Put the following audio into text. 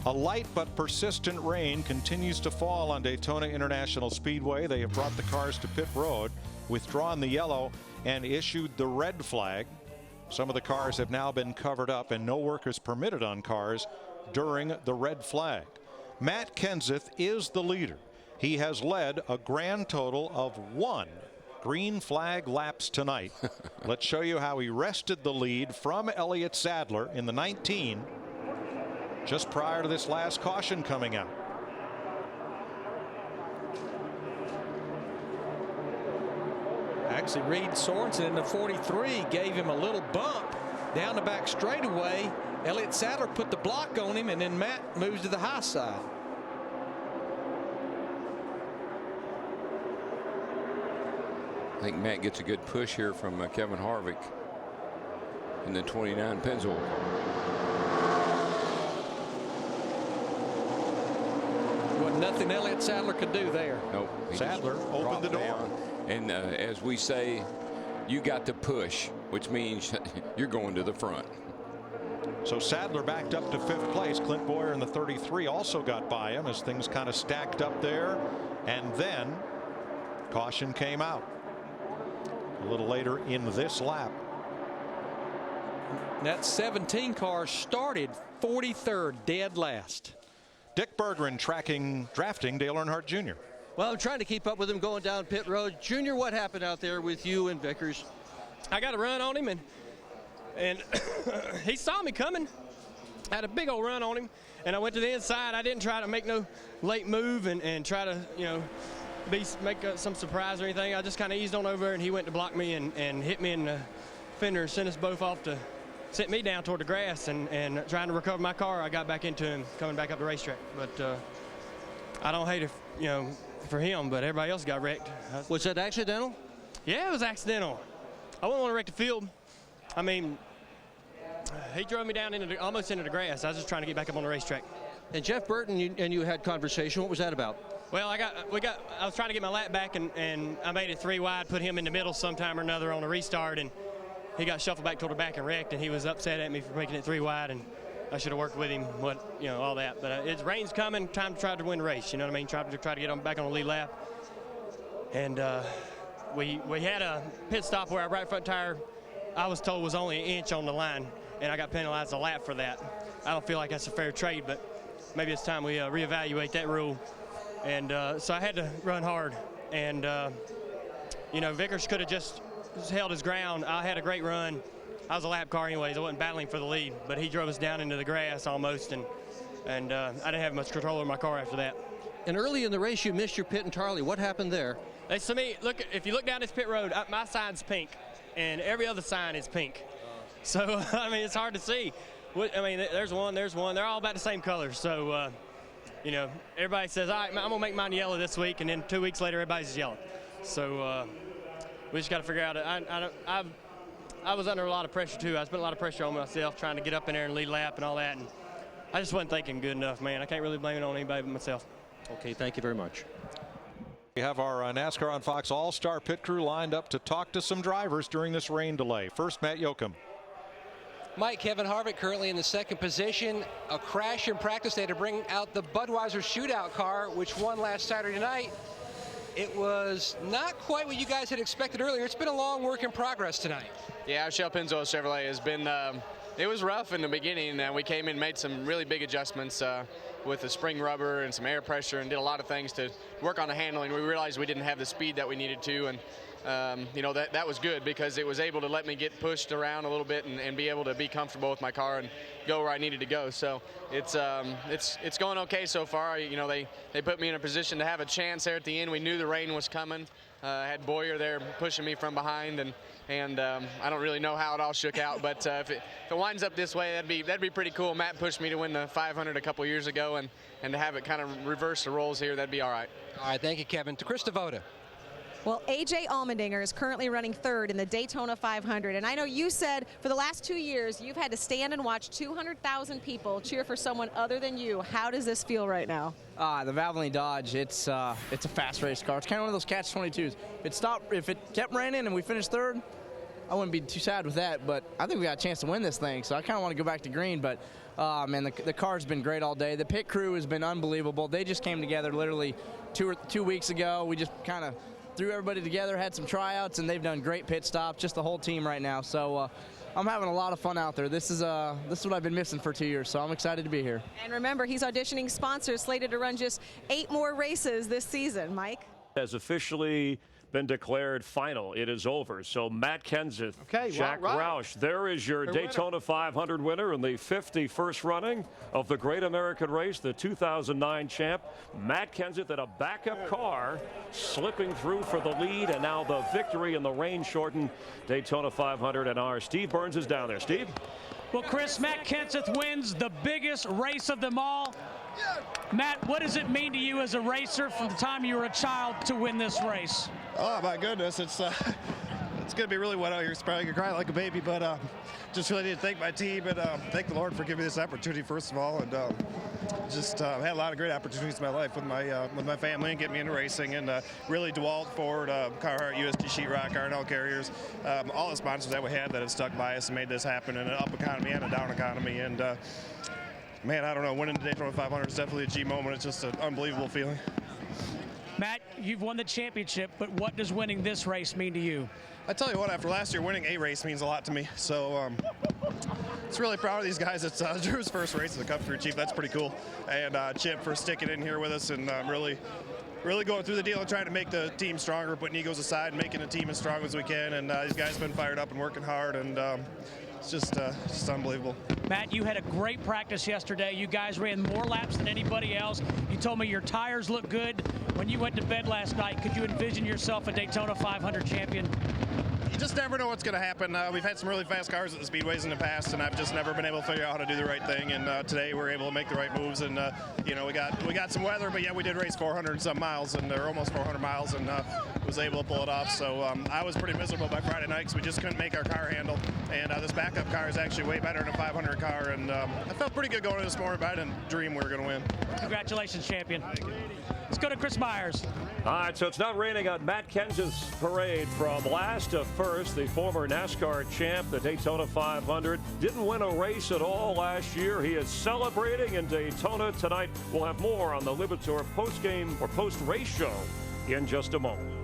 A light but persistent rain continues to fall on Daytona International Speedway. They have brought the cars to pit road, withdrawn the yellow, and issued the red flag. Some of the cars have now been covered up, and no work is permitted on cars during the red flag. Matt Kenseth is the leader. He has led a grand total of 1 green flag laps tonight. Let's show you how he wrested the lead from Elliott Sadler in the 19 just prior to this last caution coming out. Actually, Reed Sorensen in the 43 gave him a little bump down the back straightaway. Elliott Sadler put the block on him, and then Matt moves to the high side. I think Matt gets a good push here from Kevin Harvick in the 29 Pennzoil. Wasn't nothing Elliott Sadler could do there. Nope. Sadler opened the door. Down. And as we say, you got to push, which means you're going to the front. So Sadler backed up to 5th place. Clint Boyer in the 33 also got by him as things kind of stacked up there. And then caution came out a little later in this lap. That 17 car started 43rd, dead last. Dick Berggren drafting Dale Earnhardt Jr. Well, I'm trying to keep up with him going down pit road. Junior, what happened out there with you and Vickers? I got a run on him, and he saw me coming. I had a big old run on him, and I went to the inside. I didn't try to make no late move and try to, make some surprise or anything. I just kind of eased on over, and he went to block me and hit me in the fender and sent us both off to sit me down toward the grass. And trying to recover my car, I got back into him coming back up the racetrack. But I don't hate it, for him, but everybody else got wrecked. Was that accidental? Yeah, it was accidental. I wouldn't want to wreck the field. I mean, he drove me down almost into the grass. I was just trying to get back up on the racetrack. And Jeff Burton and you had conversation. What was that about? Well, I was trying to get my lap back, and I made it 3 wide, put him in the middle sometime or another on a restart, and he got shuffled back toward the back and wrecked, and he was upset at me for making it 3 wide, and I should have worked with him, all that. But it's rain's coming, time to try to win the race. You know what I mean? Try to get him back on the lead lap. And we had a pit stop where our right front tire, I was told, was only 1 inch on the line, and I got penalized a lap for that. I don't feel like that's a fair trade, but maybe it's time we reevaluate that rule. And so I had to run hard. And, Vickers could have just held his ground. I had a great run. I was a lap car anyways. I wasn't battling for the lead, but he drove us down into the grass almost, and I didn't have much control over my car after that. And early in the race, you missed your pit entirely. What happened there? To me, look, if you look down this pit road, my sign's pink, and every other sign is pink. So, it's hard to see. There's one. They're all about the same color. So, everybody says, all right, I'm going to make mine yellow this week, and then 2 weeks later, everybody's yellow. So, we just got to figure out. I was under a lot of pressure, too. I spent a lot of pressure on myself trying to get up in there and lead lap and all that, and I just wasn't thinking good enough, man. I can't really blame it on anybody but myself. Okay, thank you very much. We have our NASCAR on Fox All-Star pit crew lined up to talk to some drivers during this rain delay. First, Matt Yoakum. Mike, Kevin Harvick currently in the 2nd position. A crash in practice. They had to bring out the Budweiser shootout car, which won last Saturday night. It was not quite what you guys had expected earlier. It's been a long work in progress tonight. Yeah, our Shell Pennzoil Chevrolet has been, it was rough in the beginning, and we came in and made some really big adjustments with the spring rubber and some air pressure, and did a lot of things to work on the handling. We realized we didn't have the speed that we needed to, and that was good because it was able to let me get pushed around a little bit and be able to be comfortable with my car and go where I needed to go. So it's going okay so far. They put me in a position to have a chance there at the end. We knew the rain was coming. I had Boyer there pushing me from behind, and I don't really know how it all shook out, but if it winds up this way, that'd be pretty cool. Matt pushed me to win the 500 a couple years ago, and to have it kind of reverse the roles here, that'd be all right. All right, thank you, Kevin. To Chris Devoda. Well, A.J. Allmendinger is currently running 3rd in the Daytona 500. And I know you said for the last 2 years you've had to stand and watch 200,000 people cheer for someone other than you. How does this feel right now? The Valvoline Dodge, it's a fast race car. It's kind of one of those catch-22s. If it kept raining and we finished 3rd, I wouldn't be too sad with that. But I think we got a chance to win this thing, so I kind of want to go back to green. But Man, the car's been great all day. The pit crew has been unbelievable. They just came together literally 2 weeks ago. We just kind of threw everybody together, had some tryouts, and they've done great pit stops, just the whole team right now. So I'm having a lot of fun out there. This is what I've been missing for 2 years, so I'm excited to be here. And remember, he's auditioning sponsors slated to run just 8 more races this season. Mike? Has officially been declared final. It is over. So Matt Kenseth, Jack Roush, there is your Daytona 500 winner in the 51st running of the Great American Race, the 2009 champ. Matt Kenseth in a backup car, slipping through for the lead, and now the victory in the rain-shortened Daytona 500. And our Steve Burns is down there. Steve? Well, Chris, Matt Kenseth wins the biggest race of them all. Matt, what does it mean to you as a racer from the time you were a child to win this race? Oh my goodness, it's gonna be really wet out here. It's probably gonna cry like a baby, but just really need to thank my team and thank the Lord for giving me this opportunity first of all, and just had a lot of great opportunities in my life with my family and getting me into racing, and really DeWalt, Ford, Carhartt, USG Sheetrock, R&L Carriers, all the sponsors that we had that have stuck by us and made this happen in an up economy and a down economy, and man, I don't know, winning the Daytona 500 is definitely a G moment. It's just an unbelievable feeling. Matt, you've won the championship, but what does winning this race mean to you? I tell you what, after last year, winning a race means a lot to me. So it's really proud of these guys. It's Drew's first race as a Cup Crew Chief. That's pretty cool. And Chip for sticking in here with us and really going through the deal and trying to make the team stronger, putting egos aside and making the team as strong as we can. And these guys have been fired up and working hard, and it's just unbelievable. Matt, you had a great practice yesterday. You guys ran more laps than anybody else. You told me your tires look good. When you went to bed last night, could you envision yourself a Daytona 500 champion? You just never know what's going to happen. We've had some really fast cars at the Speedways in the past, and I've just never been able to figure out how to do the right thing. And today we're able to make the right moves. And you know, we got some weather, but yeah, we did race 400 and some miles, and or almost 400 miles, and was able to pull it off. So I was pretty miserable by Friday night because we just couldn't make our car handle. And this backup car is actually way better than a 500 car. And I felt pretty good going this morning, but I didn't dream we were going to win. Congratulations, champion. Let's go to Chris Myers. All right, so it's not raining on Matt Kenseth's parade from last to first. The former NASCAR champ, the Daytona 500, didn't win a race at all last year. He is celebrating in Daytona tonight. We'll have more on the Lipitor post-game or post-race show in just a moment.